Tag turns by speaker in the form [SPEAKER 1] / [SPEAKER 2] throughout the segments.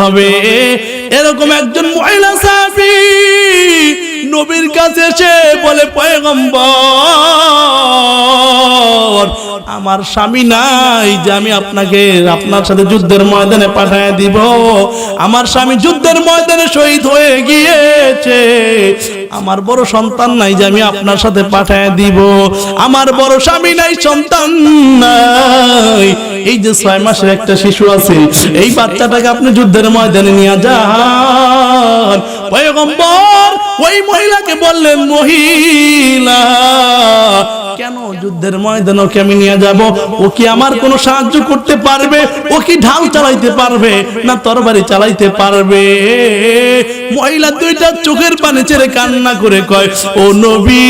[SPEAKER 1] হবে। এরকম একজন মহিলা সাহাবী নবীর কাছে এসে বলে, পয়গম্বর, আমার স্বামী নাই যে আমি আপনার সাথে যুদ্ধের ময়দানে পাঠিয়ে দিব। আমার স্বামী যুদ্ধের ময়দানে শহীদ হয়ে গিয়েছে। আমার বড় সন্তান নাই যে আমি আপনার সাথে পাঠিয়ে দিব। আমার বড় স্বামী নাই, সন্তান নাই। এই যে 6 মাসের একটা শিশু আছে, এই বাচ্চাটাকে আপনি যুদ্ধের ময়দানে নিয়ে যান। পয়গম্বর ওই মহিলাকে বললেন, মহিলা, কেন যুদ্ধের ময়দানে ওকে আমি নিয়ে যাব? ও কি আমার কোনো সাহায্য করতে পারবে? ও কি ঢাল চালাইতে পারবে না তরবারি চালাইতে পারবে? মহিলা দুইটা চোখের পানি ছেড়ে কান্না করে কয়, ও নবী,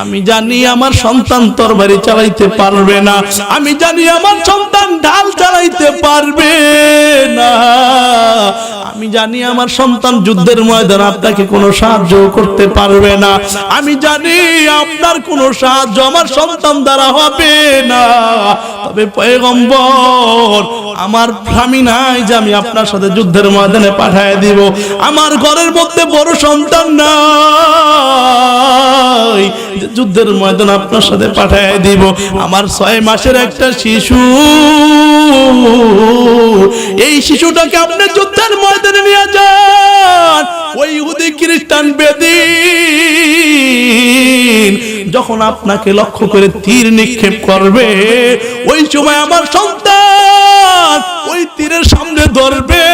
[SPEAKER 1] আমি জানি আমার সন্তান তরবারি চালাইতে পারবে না, আমি জানি আমার সন্তান ঢাল চালাইতে পারবে না, আমি জানি আমার সন্তান যুদ্ধের ময়দানে আপনাকে কোনো সাহায্য করতে পারবে না, আমি জানি আপনার কোনো সাহায্য আমার সন্তান দ্বারা হবে না। তবে পয়গম্বর, আমার স্বামী নাই যে আমি আপনার সাথে যুদ্ধের ময়দানে পাঠিয়ে দিব। আমার ঘরের মধ্যে বড় সন্তান নাই যে যুদ্ধের ময়দানে আপনার সাথে পাঠিয়ে দিব। আমার 6 মাসের একটা শিশু, এই শিশুটাকে আপনি যুদ্ধের ময়দানে নিয়ে যান। ওই ইহুদি খ্রিস্টান বেদিন যখন আপনাকে লক্ষ্য করে তীর নিক্ষেপ করবে, ওই সময় আমার সন্তান ওই তীরের সামনে ধরবে।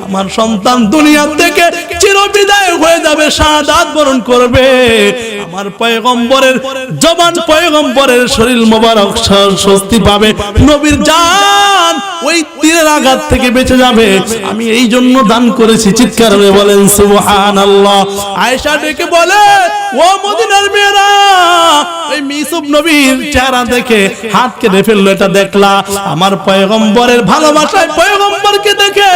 [SPEAKER 1] আমার সন্তান দুনিয়া থেকে চিরবিদায় হয়ে যাবে, শাহাদাত বরণ করবে। আমার পয়গম্বরের জবান, পয়গম্বরের শরীর মোবারক স্বস্তি পাবে, নবীর জান ওই তীরের আঘাত থেকে বেঁচে যাবে। আমি এই জন্য দান করেছি। চিৎকার করে বলেন সুবহানাল্লাহ। আয়েশা ডেকে বলে, ও মদিনার মেয়েরা, ওই ইউসুফ নবীর চেহারা দেখে হাত কেটে ফেললো, এটা দেখলা? আমার পয়গম্বরের ভালোবাসায় পয়গম্বরকে দেখে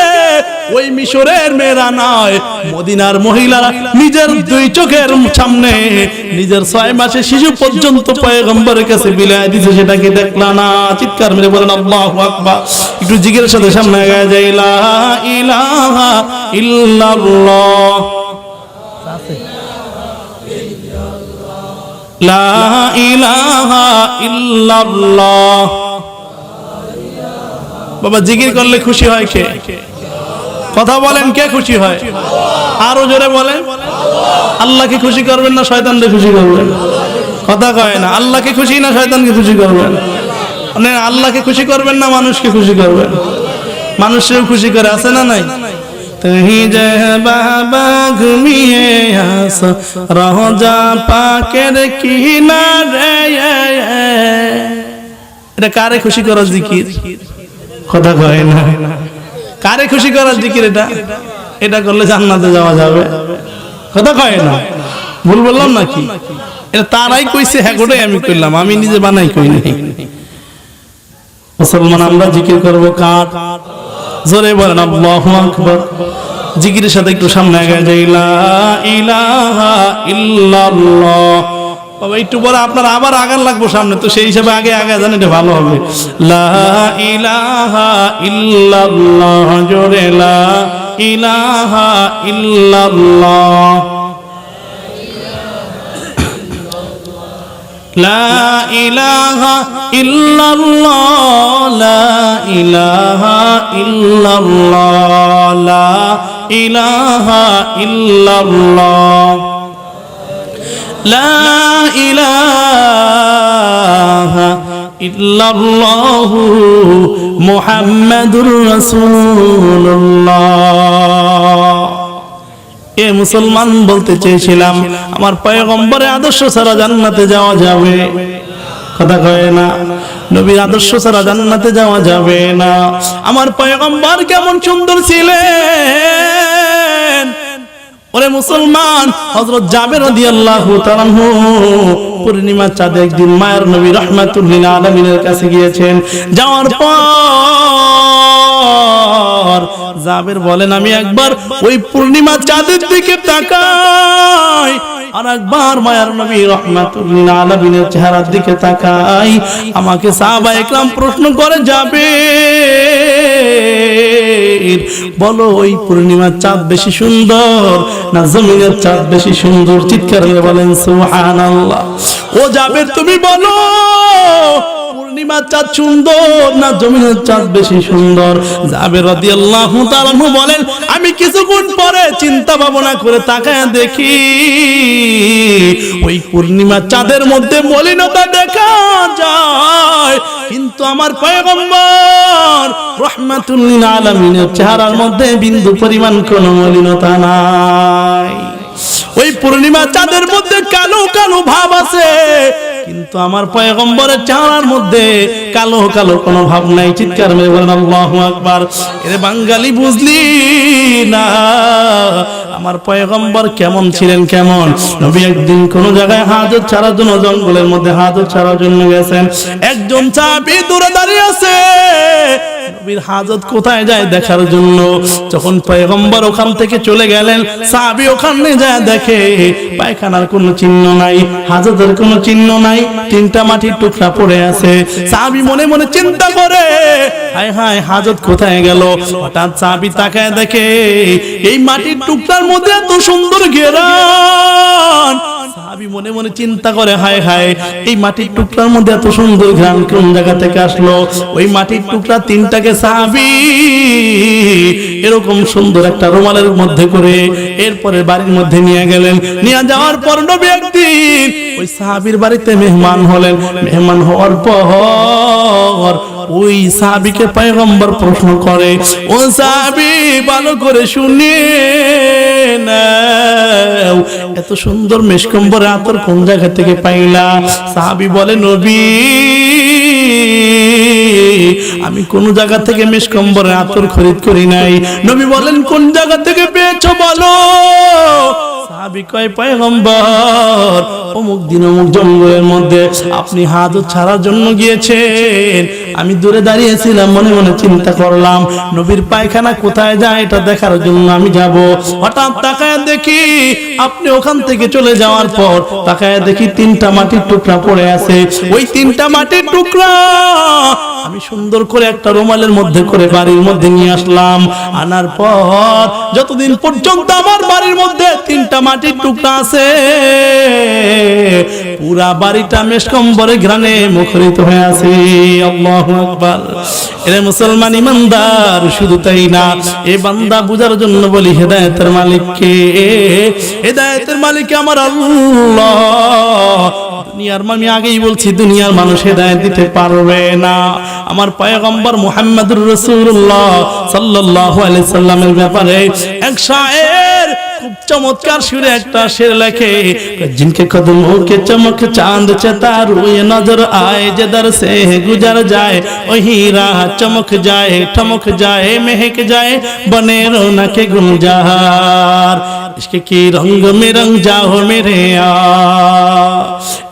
[SPEAKER 1] ওই মিশরের মেয়েরা নয়, মদিনার মহিলারা নিজের 2 চোখের সামনে নিজের 6 মাসের শিশু পর্যন্ত পয়গম্বরের কাছে বিলায় দিয়েছে, সেটাকে দেখলা না? চিৎকার মেরে বলেন আল্লাহু আকবার। একটু জিকিরের সাথে সামনে আগায় যাই, লা ইলাহা ইল্লাল্লাহ, লা ইলাহা ইল্লাল্লাহ। বাবা, জিকির করলে খুশি হয় কে? কথা বলেন, কে খুশি হয়? আরো জোরে বলেন। আল্লাহকে খুশি করবেন না শয়তানকে খুশি করবেন? কথা কয় না। আল্লাহকে খুশি না শয়তানকে খুশি করবেন? মানে আল্লাহকে খুশি করবেন না মানুষকে খুশি করবেন? মানুষকেও খুশি করে, আছে না নাই? তুই যে বাবা ঘুমিয়ে আসো রোজা পাকের কিনারে, এটা কারে খুশি করার জিকির? কথা কয় না। কারে খুশি করার জিকির এটা? এটা করলে জান্নাতে যাওয়া যাবে। কথা কয় না। ভুল বললাম নাকি? এটা তারাই কইছে, হ্যাঁ গোটাই আমি কইলাম, আমি নিজে বানাই কই নাই। মুসলমান আমরা জিকির করব কার? জোরে বলেন আল্লাহু আকবার। জিকিরের সাথে একটু সামনে আগায় যাই, লা ইলাহা ইল্লাল্লাহ। বাবা একটু পরে আপনার আবার আগান লাগবো সামনে, তো সেই হিসাবে আগে আগে জানেন এটা ভালো হবে। লা ইলাহা ইল্লাল্লাহ, জোরে লা ইলাহা ইল্লাল্লাহ, লা ইলাহা ইল্লাল্লাহ, লা ইলাহা ইল্লাল্লাহ, লা ইলাহা ইল্লাল্লাহ, লা ইলাহা ইল্লাল্লাহু মুহাম্মাদুর রাসূলুল্লাহ। এ মুসলমান, বলতে চেয়েছিলাম আমার পয়গম্বরের আদর্শ ছাড়া জান্নাতে যাওয়া যাবে? কথা কয় না। নবীর আদর্শ ছাড়া জান্নাতে যাওয়া যাবে না। আমার পয়গম্বর কেমন সুন্দর ছিলেন! ওরে মুসলমান, হযরত জাবের রাদিয়াল্লাহু তাআলা আনহু পূর্ণিমা চাঁদে একদিন মায়ের নবী রাহমাতুল লিল আলামিনের কাছে গিয়েছেন। যাওয়ার পর জাবের বলেন আমি একবার ওই পূর্ণিমা চাঁদের দিকে তাকাই, আর একবার মায়ার নবী রাহমাতুল আলামিনের চেহারার দিকে তাকাই। আমাকে সাহাবায়ে কেরাম প্রশ্ন করে যাবে, বলো ওই পূর্ণিমার চাঁদ বেশি সুন্দর না জমিনের চাঁদ বেশি সুন্দর? চিৎকার করে বলেন সুবহানাল্লাহ। ও যাবে তুমি বলো পূর্ণিমার চাঁদ সুন্দর না জমিনের চাঁদ বেশি সুন্দর? জাবের রাদিয়াল্লাহু তাআলা বলেন আমি কিছুক্ষণ পরে চিন্তা ভাবনা করে তাকায় দেখি ওই পূর্ণিমার চাঁদের মধ্যে মলিনতা দেখা যায়, কিন্তু আমার পয়গম্বর রাহমাতুল লিল আলামিনের চেহারার মধ্যে বিন্দু পরিমাণ কোনো মলিনতা নাই। ওই পূর্ণিমা চাঁদের মধ্যে কালো কালো ভাব আছে, কিন্তু আমার পয়গম্বরের চেহারার মধ্যে কালো কালো কোনো ভাব নাই। চিৎকার মেরে বলেন আল্লাহু আকবার। এরে বাঙালি বুঝলি না আমার পয়গম্বর কেমন ছিলেন? কেমন নবী একদিন কোন জায়গায় হাজত ছাড়ার জন্য জঙ্গলের মধ্যে হাজত ছাড়ার জন্য গেছেন। একজন সাহাবী দূরে দাঁড়িয়ে আছে, নবীর হাজত কোথায় যায় দেখার জন্য। যখন পয়গম্বর ওখান থেকে চলে গেলেন, সাহাবী ওখানে যায় দেখে পায়খানার কোনো চিহ্ন নাই, হাজতের কোনো চিহ্ন নাই, তিনটা মাটির টুকরা পড়ে আছে। সাহাবী মনে মনে চিন্তা করে হায় হায় হাজত কোথায় গেল। হঠাৎ সাহাবী তাকায় দেখে এই মাটির টুকরার মধ্যে এত সুন্দর ঘেরান। সাহাবী মনে মনে চিন্তা করে হায় হায় এই মাটির টুকরার মধ্যে এত সুন্দর ঘ্রাণ কোন জায়গা থেকে আসলো। ওই মাটির টুকরা তিনটাকে সাহাবী এরকম সুন্দর একটা রুমালের মধ্যে করে এরপরে বাড়ির মধ্যে নিয়ে গেলেন। নিয়ে যাওয়ার পর নবী একদিন ওই সাহাবীর বাড়িতে মেহমান হলেন। মেহমান হওয়ার পর ওই সাহাবীকে পয়গম্বর প্রশ্ন করে, ও সাহাবী ভালো করে শুনে নাও, এত সুন্দর মেশকম্বর আতর কোন জায়গা থেকে পাইলা? সাহাবী বলে নবী আমি কোন জায়গা থেকে মেশকম্বরের আতর খরিদ করি নাই। নবী বলেন কোন জায়গা থেকে পেয়েছো বলো? সাহাবী কয় পয়গম্বর অমুক দিন অমুক জঙ্গলের মধ্যে আপনি হাজত ছাড়ার জন্য গিয়েছেন, আমি দূরে দাঁড়িয়েছিলাম, মনে মনে চিন্তা করলাম নবীর পায়খানা কোথায় যায় এটা দেখার জন্য আমি যাব। হঠাৎ তাকায় দেখি আপনি ওখান থেকে চলে যাওয়ার পর তাকায় দেখি তিনটা মাটির টুকরা পড়ে আছে। ওই তিনটা মাটির টুকরা আমি সুন্দর করে একটা রুমালের মধ্যে করে বাড়ির মধ্যে নিয়ে আসলাম। আনার পর যতদিন পর্যন্ত আমার বাড়ির মধ্যে তিনটা মাটির টুকরা আছে পুরা বাড়িটা মেশকম্বরে ঘ্রাণে মুখরিত হয়ে আছে। আল্লাহু আকবার। এরে মুসলমান ইমানদার, শুধু তাই না, এই বান্দা বুঝার জন্য বলি হেদায়েতের মালিক কে? হেদায়েতের মালিক আমার আল্লাহ। দুনিয়ার আমি আগেই বলছি দুনিয়ার মানুষ হেদায়েত দিতে পারবে না। আমার পয়গম্বর মুহাম্মদুর রাসূলুল্লাহ সাল্লাল্লাহু আলাইহি সাল্লামের ব্যাপারে এক শায়ের खूब चमत्कार सुरे एकटा शेर लेखे, जिनके कदमों के चमक चांद चतारू ये नजर आए, जिधर से गुजर जाए वही राह चमक जाए, ठमक जाए, महक जाए, बने रौनक गुलजार। इश्क की रंग में रंग जाओ मेरे यार,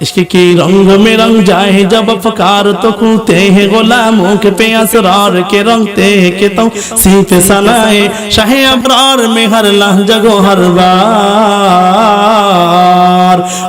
[SPEAKER 1] इश्क की रंग में रंग जाए जब अफकार तो खुलते हैं गुलामों के पे असरार के रंगते हैं के तो सीफ सनाए शाहे अबरार में हर लहजा गो हर बार।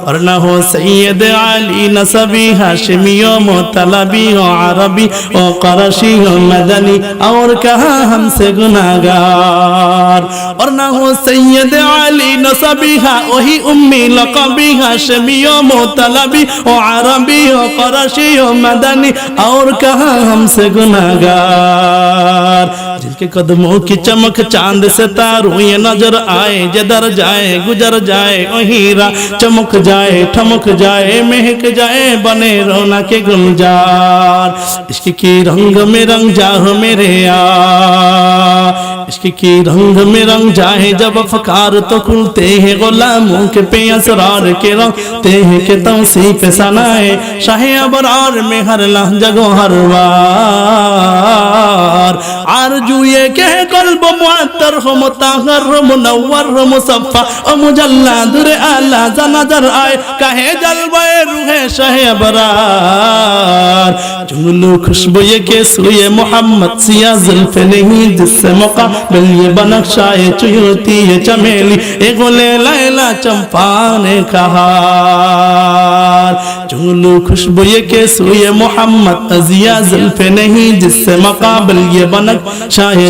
[SPEAKER 1] और न हो सैयद अली नसबी हाशमी ओ मुतलबी ओ अरबी ओ क़रशी ओ मदनी और कहा हमसे गुनाहगार। और न हो सैयद अली नसबी हा वही उम्मी लक़बी हाशमी ओ मुतलबी ओ अरबी ओ क़रशी ओ मदनी और कहा हमसे गुनाहगार। जिनके कदमों की चमक चांद से तारू ये नजर आए, जिधर जाए गुजर जाए वही राह चमक जाए, ठमक जाए, महक जाए, बने रौनक गुलजार। इश्क की रंग में रंग जाओ मेरे यार, इश्क की रंग में रंग जाए जब अफकार तो खुलते हैं गुलामों के पे असरार के रंगते हैं के तौसीफ सनाए शाहे अबरार में हर लहजा गो हर बार। आरजू ये कह कल्ब मुअत्तर हो मुताहर हो मुनव्वर हो मुसफ़्फ़ा ओ मुजल्ला दुर आला ज़ा नज़र आए कहे जलवे रूहे शाहे अबरार जुगनू खुशबू ये के सुए मोहम्मद सिया जुल्फे नहीं जिससे मुकाबिल ये बनक्शाए चुयती ये चमेली ए गोले लैला चंपा ने कहा जुगनू खुशबू ये के सुए मोहम्मद सिया जुल्फे नहीं जिससे मुकाबिल ये बनक्शाए